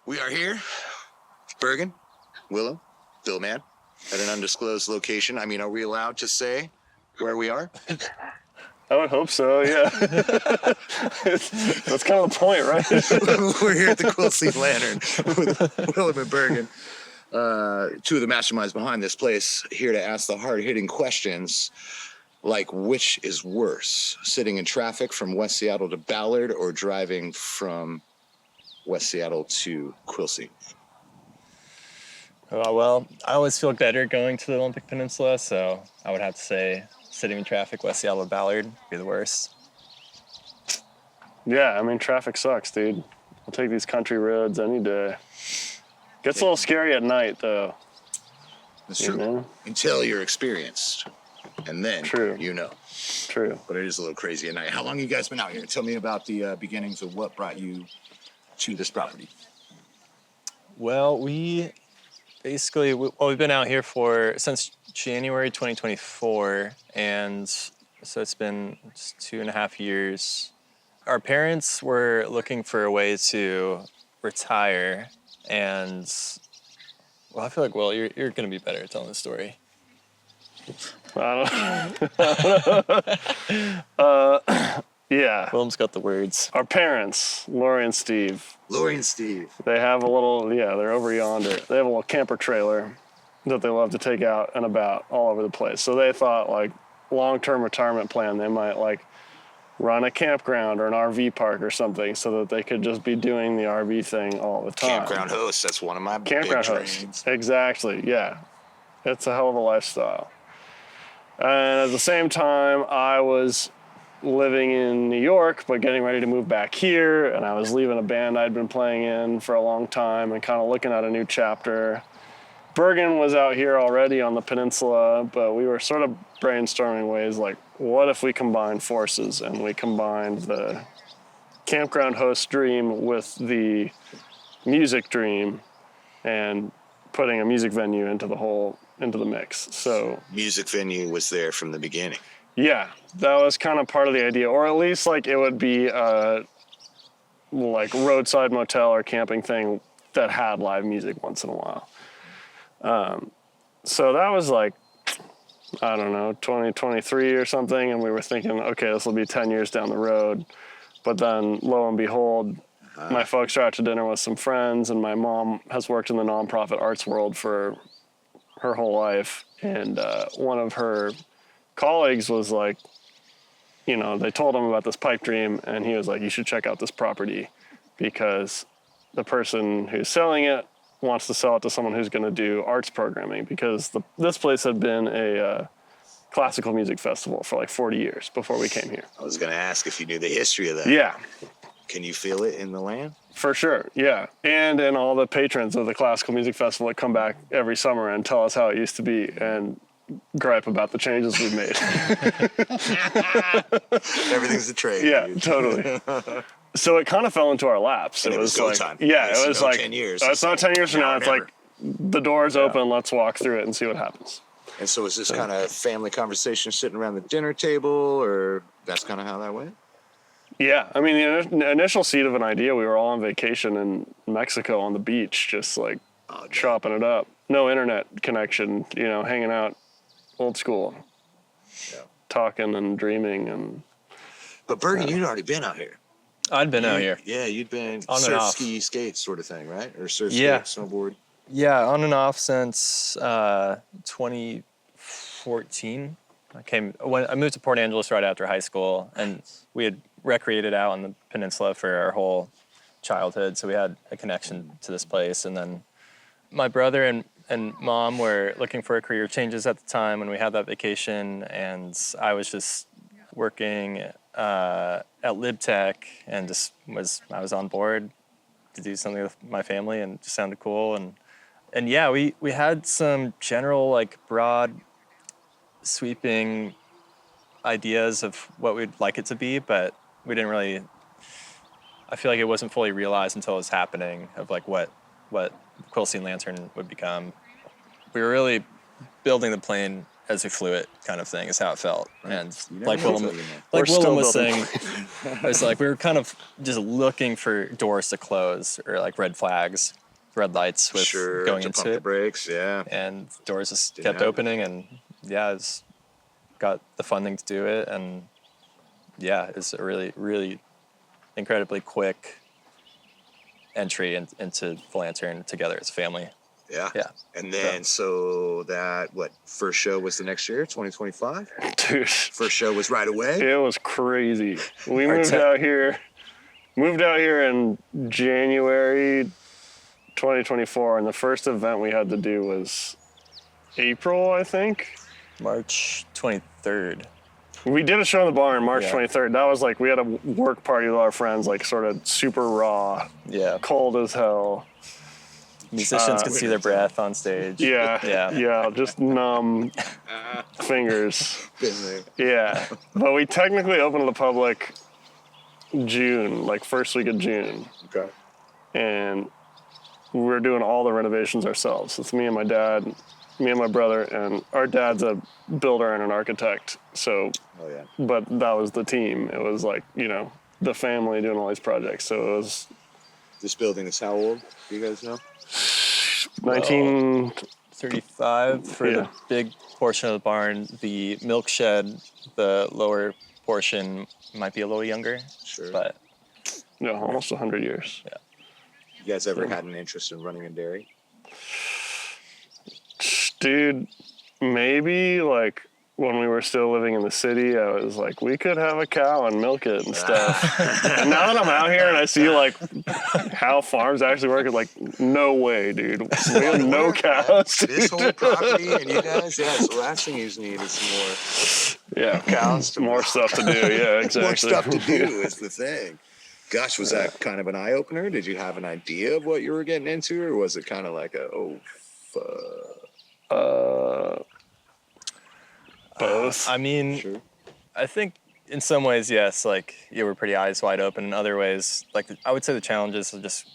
We are here, Bergen, Willem, Bill Man, at an undisclosed location. I mean, are we allowed to say where we are? I would hope so, yeah. That's kind of the point, right? We're here at the Quilcene Lantern with Willem and Bergen, two of the masterminds behind this place, here to ask the hard-hitting questions like, which is worse, sitting in traffic from West Seattle to Ballard or driving from West Seattle to Quilcene? Well, I always feel better going to the Olympic Peninsula, so I would have to say sitting in traffic West Seattle to Ballard would be the worst. Yeah, I mean, traffic sucks, dude. I'll take these country roads any day. Gets a little scary at night, though. That's true. know? Until you're experienced. And then True. you know. True. But it is a little crazy at night. How long have you guys been out here? Tell me about the beginnings of what brought you to this property. Well, we've been out here since January 2024, and so it's been just 2.5 years. Our parents were looking for a way to retire, and well, I feel like, you're going to be better at telling the story. Yeah. Willem's got the words. Our parents, Lori and Steve. Lori and Steve. They have they're over yonder. They have a little camper trailer that they love to take out and about all over the place. So they thought, like, long-term retirement plan, they might, like, run a campground or an RV park or something so that they could just be doing the RV thing all the time. Campground host, that's one of my Campground big host. dreams. Exactly, yeah. It's a hell of a lifestyle. And at the same time, I was living in New York, but getting ready to move back here, and I was leaving a band I'd been playing in for a long time and kind of looking at a new chapter. Bergen was out here already on the peninsula, but we were sort of brainstorming ways like, what if we combined forces and we combined the campground host dream with the music dream and putting a music venue into the mix. So music venue was there from the beginning. Yeah, that was kind of part of the idea, or at least like it would be like roadside motel or camping thing that had live music once in a while. So that was like, I don't know, 2023 or something, and we were thinking, okay, this will be 10 years down the road. But then, lo and behold, my folks are out to dinner with some friends, and my mom has worked in the nonprofit arts world for her whole life, and one of her colleagues was like, they told him about this pipe dream, and he was like, you should check out this property because the person who's selling it wants to sell it to someone who's going to do arts programming, because this place had been a classical music festival for like 40 years before we came here. I was going to ask if you knew the history of that. Yeah. Can you feel it in the land? For sure, yeah. And all the patrons of the classical music festival that come back every summer and tell us how it used to be and gripe about the changes we've made. Everything's a trade. Yeah, dude. Totally. So it kind of fell into our laps. And it was go like, time. Yeah, it was like 10 years. It's not 10 years from now. It's never. like the door's open. Let's walk through it and see what happens. And so is this kind of family conversation sitting around the dinner table, or that's kind of how that went? Yeah, I mean, the initial seed of an idea, we were all on vacation in Mexico on the beach, just like chopping it up. No internet connection, hanging out old school. Yeah. Talking and dreaming. But Bergen, you'd already been out here. I'd been out here. Yeah, you'd been On and surf, off. ski, skate sort of thing, right? Or surf, Yeah. skate, snowboard. Yeah, on and off since 2014. I moved to Port Angeles right after high school, and we had recreated out on the peninsula for our whole childhood, so we had a connection to this place. And then my brother and mom were looking for career changes at the time when we had that vacation, and I was just working at LibTech and I was on board to do something with my family, and it just sounded cool. And yeah, we had some general, like, broad sweeping ideas of what we'd like it to be, but we didn't really, I feel like it wasn't fully realized until it was happening, of like what Quilcene Lantern would become. We were really building the plane as we flew it, kind of thing is how it felt. And You never like know Willem, till you know. We're like still Willem was building. saying, I was like, we were kind of just looking for doors to close or like red flags, red lights with Sure, going to into pump the it. brakes, yeah. And doors just Didn't kept happen. opening, and yeah, it's got the funding to do it, and yeah, it's a really, really incredibly quick entry into Full Lantern together as a family. Yeah. Yeah. And then, so that, first show was the next year, 2025? Dude, First show was right away? it was crazy. We Our moved te- out here in January 2024, and the first event we had to do was April, I think. March 23rd. We did a show in the barn March Yeah. 23rd. That was like, we had a work party with our friends, like sort of super raw, Yeah. cold as hell. Musicians could see their breath on stage. Yeah, just numb fingers. Been there. Yeah, but we technically opened to the public June, like first week of June, Okay. and we're doing all the renovations ourselves. It's me and my dad, me and my brother, and our dad's a builder and an architect. So, Oh, yeah. but that was the team. It was like, the family doing all these projects. So it was This building is how old? Do you guys know? 19. 35 for Yeah. the big portion of the barn. The milk shed, the lower portion might be a little younger, Sure. but Almost 100 years. You guys ever had an interest in running a dairy? Dude, maybe like when we were still living in the city, I was like, we could have a cow and milk it and stuff. And now that I'm out here and I see like how farms actually work, it's like, no way, dude. We have no cows. This whole property and you guys, yeah, so the last thing you just need is some Yeah, cows to more stuff to do. Yeah, exactly. more stuff to do is the thing. Gosh, was that kind of an eye-opener? Did you have an idea of what you were getting into, or was it kind of like Both. I mean, Sure. I think in some ways, yes, like you were pretty eyes wide open. In other ways, like I would say the challenges are just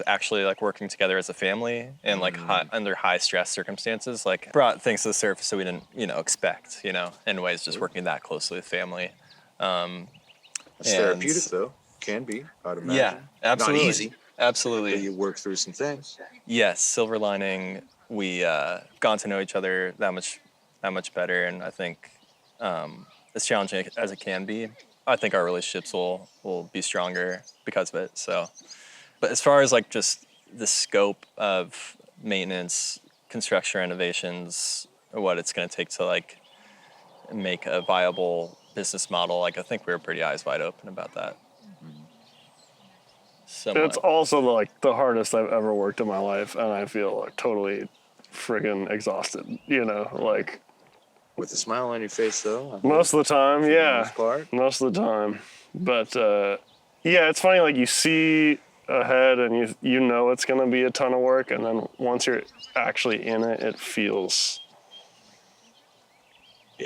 actually like working together as a family and like under high stress circumstances, like brought things to the surface that we didn't, expect, in ways just working that closely with family. It's therapeutic, though. Can be, I'd imagine. Yeah, absolutely. Not easy, but Absolutely. you work through some things. Yes, silver lining. We gotten to know each other that much better, and I think as challenging as it can be, I think our relationships will be stronger because of it. So, but as far as like just the scope of maintenance, construction, renovations, what it's going to take to like make a viable business model, like I think we were pretty eyes wide open about that. Somewhat. It's also like the hardest I've ever worked in my life, and I feel like totally friggin' exhausted, like With a smile on your face, though. most of the time, yeah. most part. Most of the time. But yeah, it's funny, like you see ahead and you know it's gonna be a ton of work, and then once you're actually in it, it feels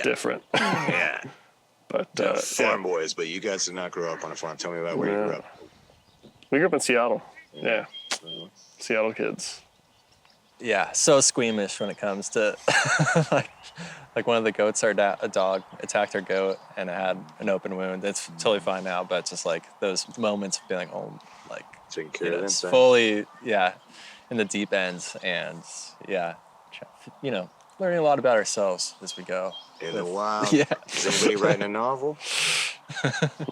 different. Yeah. But Farm boys, but you guys did not grow up on a farm. Tell me about where you grew up. we grew up in Seattle. Yeah. Seattle kids. Yeah, so squeamish when it comes to like one of the goats, a dog attacked our goat and it had an open wound. It's totally fine now, but just like those moments of being like, oh, like Taking care of them it's things. fully in the deep end, and learning a lot about ourselves as we go. In the wild. Yeah. Is anybody writing a novel?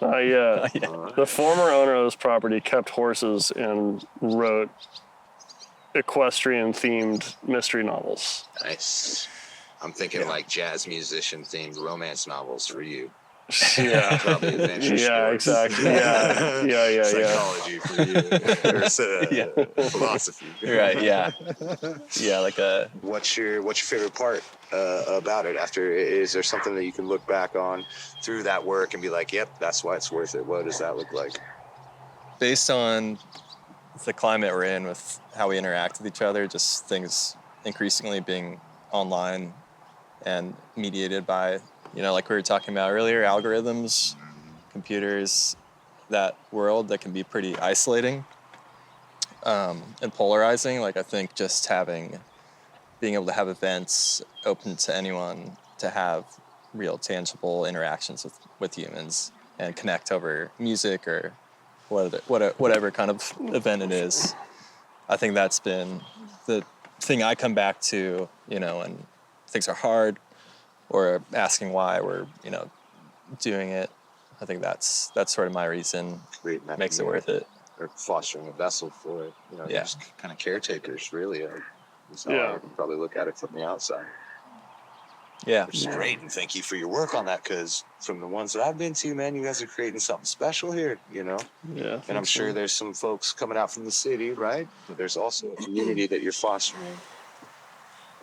Yeah. The former owner of this property kept horses and wrote equestrian-themed mystery novels. Nice. I'm thinking like jazz musician themed romance novels for you. Yeah. Probably adventure Yeah, sports. exactly. Yeah. Psychology for you. Or philosophy. Right. Yeah. Yeah. Like a. What's your favorite part about it? Is there something that you can look back on through that work and be like, yep, that's why it's worth it? What does that look like? Based on the climate we're in with how we interact with each other, just things increasingly being online and mediated by, like we were talking about earlier, algorithms, computers, that world that can be pretty isolating and polarizing. Like I think just being able to have events open to anyone to have real tangible interactions with humans and connect over music or whatever kind of event it is. I think that's been the thing I come back to, when things are hard or asking why we're, doing it. I think that's sort of my reason. Creating that makes it worth it. Or fostering a vessel for it. Just kind of caretakers, really. That's how I can probably look at it from the outside. Yeah. Which is great, and thank you for your work on that, because from the ones that I've been to, man, you guys are creating something special here, Yeah. And I'm sure there's some folks coming out from the city, right? But there's also a community that you're fostering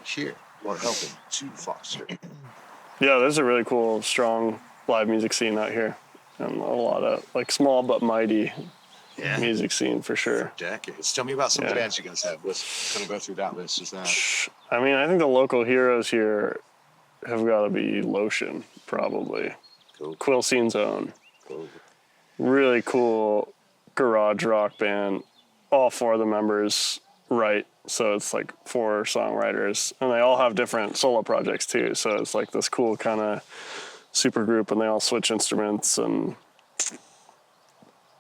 here, or helping to foster. Yeah, there's a really cool, strong live music scene out here. And a lot of, small but mighty music scene for sure. For decades. Tell me about some of the bands you guys have. Let's kind of go through that list. Is that? I mean, I think the local heroes here have got to be Lotion, probably. Cool. Quilcene's own. Cool. Really cool garage rock band. All 4 of the members write, so it's 4 songwriters. And they all have different solo projects too, so it's this cool kind of super group, and they all switch instruments and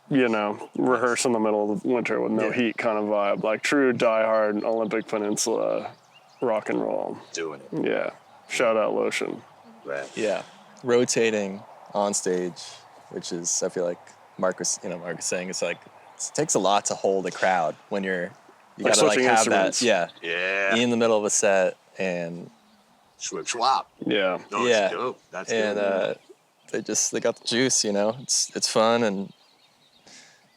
rehearse in the middle of the winter with no heat kind of vibe, true diehard Olympic Peninsula rock and roll. Doing it. Yeah. Shout out Lotion. Right. Yeah. Rotating on stage, which is, I feel like Mark was saying, it's it takes a lot to hold a crowd when you gotta have that. Yeah. In the middle of a set and Swip swap. Yeah. No, it's dope. That's and they got the juice, It's fun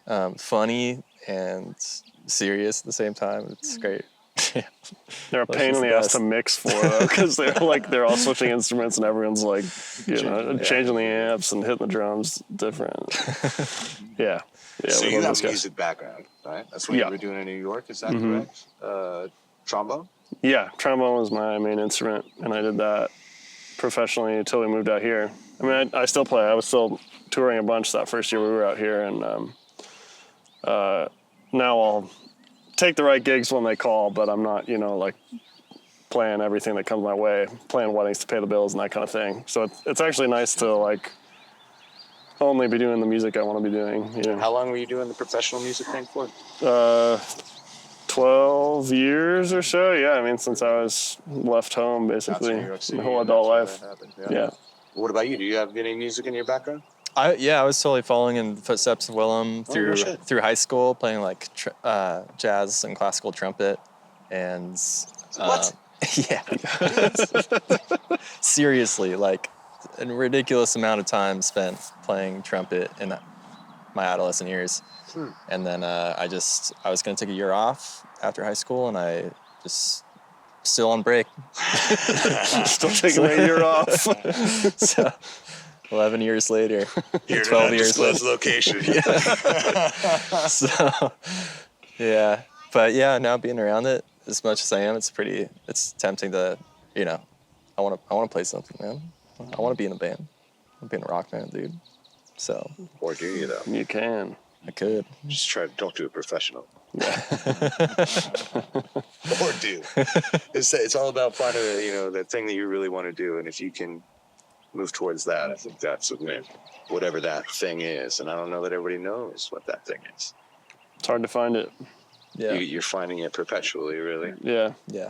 and funny and serious at the same time. It's great. They're a pain in the ass to mix for, though, because they're all switching instruments and everyone's changing the amps and hitting the drums different. Yeah. So you have a music background, right? That's what you were doing in New York. Is that correct? Trombone? Yeah, trombone was my main instrument, and I did that professionally until we moved out here. I mean, I still play. I was still touring a bunch that first year we were out here, and now I'll take the right gigs when they call, but I'm not, playing everything that comes my way, playing weddings to pay the bills and that kind of thing. So it's actually nice to, only be doing the music I want to be doing. How long were you doing the professional music thing for? 12 years or so. Yeah, I mean, since I was left home, basically, my whole adult life. Yeah. What about you? Do you have any music in your background? I was totally following in the footsteps of Willem through high school, playing jazz and classical trumpet, and what? Yeah, seriously, a ridiculous amount of time spent playing trumpet in my adolescent years, and then I was going to take a year off after high school, and I just still on break, still taking a year off. So 11 years later, 12 years later. Location. So, yeah. But yeah, now being around it as much as I am, it's tempting to, I want to play something, man. I want to be in a band. I want to be in a rock band, dude. So. Or do you, though? You can. I could. Just try to talk to a professional. Yeah. Or do. It's all about finding, the thing that you really want to do. And if you can move towards that, I think that's a win. Whatever that thing is. And I don't know that everybody knows what that thing is. It's hard to find it. Yeah. You're finding it perpetually, really. Yeah. Yeah.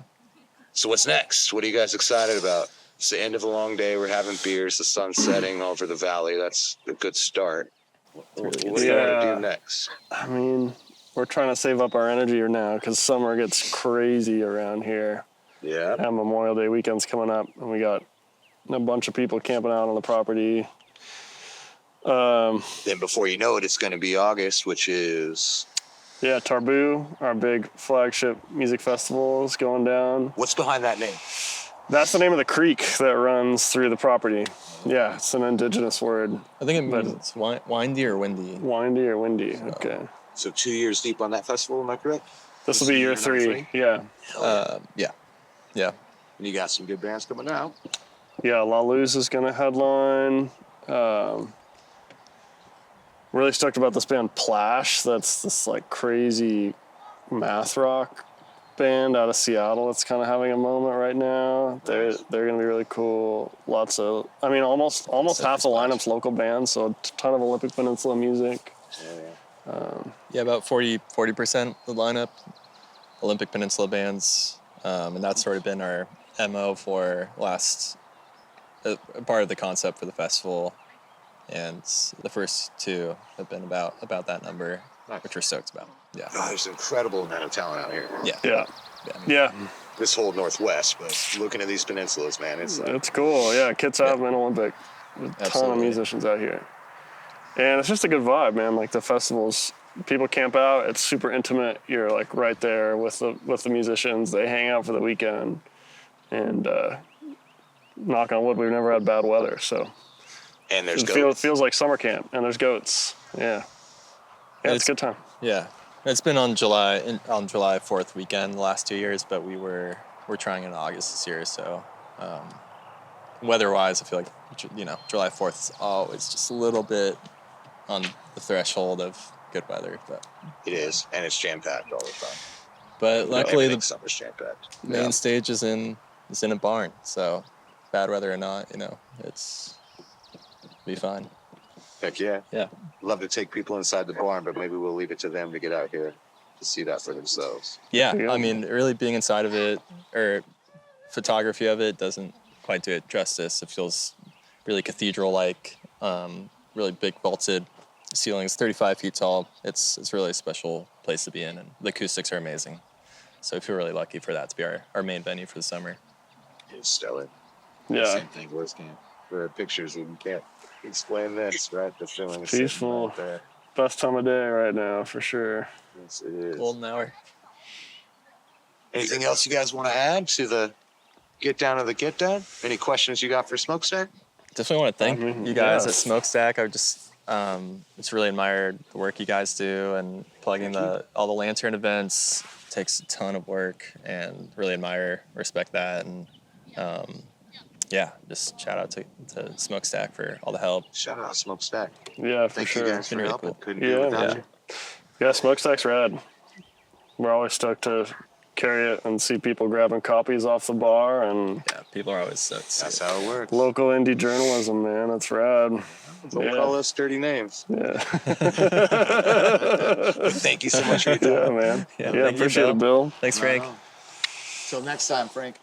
So what's next? What are you guys excited about? It's the end of a long day. We're having beers. The sun's setting over the valley. That's a good start. What do you want to do next? I mean, we're trying to save up our energy now because summer gets crazy around here. Yeah. And Memorial Day weekend's coming up, and we got a bunch of people camping out on the property. Then before you know it, it's going to be August, which is... Yeah, Tarboo, our big flagship music festival, is going down. What's behind that name? That's the name of the creek that runs through the property. Yeah, it's an indigenous word. I think it means windy or windy. Windy or windy, okay. So 2 years deep on that festival, am I correct? This will be year 3, yeah. Yeah. Yeah. And you got some good bands coming out. Yeah, La Luz is going to headline. Really stoked about this band Plash. That's this crazy math rock band out of Seattle that's kind of having a moment right now. They're going to be really cool. Lots of, I mean, almost half the lineup's local bands, so a ton of Olympic Peninsula music. Yeah, about 40% of the lineup, Olympic Peninsula bands, and that's sort of been our MO for last part of the concept for the festival, and the first two have been about that number, which we're stoked about. Yeah. Oh, there's an incredible amount of talent out here. Yeah. This whole Northwest, but looking at these peninsulas, man, it's like, It's cool. Yeah, Kitsap and Olympic. A ton Absolutely. of musicians out here. And it's just a good vibe, man. Like the festivals, people camp out. It's super intimate. You're like right there with the musicians. They hang out for the weekend. And knock on wood, we've never had bad weather. So and there's it feels like summer camp. And there's goats. Yeah. Yeah, it's a good time. Yeah, it's been on July 4th weekend the last 2 years, but we're trying in August this year. So weather-wise, I feel like July 4th is always just a little bit on the threshold of good weather, but it is, and it's jam-packed all the time. But luckily the summer's jam-packed. main stage is in a barn, so bad weather or not, it'll be fine. Heck yeah. Yeah. Love to take people inside the barn, but maybe we'll leave it to them to get out here to see that for themselves. Yeah, I mean, really being inside of it, or photography of it, doesn't quite do it justice. It feels really cathedral-like, really big vaulted ceilings, 35 feet tall. It's really a special place to be in, and the acoustics are amazing. So we feel really lucky for that to be our main venue for the summer. It's stellar. Yeah. Same thing, worst camp. For pictures, we can't explain this, right? The feeling is Peaceful. right there. Best time of day right now, for sure. Yes, it is. Golden hour. Anything else you guys want to add to the get down of the get down? Any questions you got for Smokestack? Definitely want to thank you guys yeah. at Smokestack. I just really admired the work you guys do, and plugging all the lantern events takes a ton of work, and really respect that, and just shout out to Smokestack for all the help. Shout out Smokestack. Yeah, for Thank sure. you guys for Been really helping. cool. Couldn't do it without Yeah. you. Yeah, Smokestack's rad. We're always stoked to carry it and see people grabbing copies off the bar, and Yeah, people are always so excited. That's how it works. local indie journalism, man. It's rad. Don't Yeah. call us dirty names. Yeah. Thank you so much for your time. Yeah, man. Yeah, Yeah, thank you, appreciate it, Bill. Thanks, Frank. Till next time, Frank.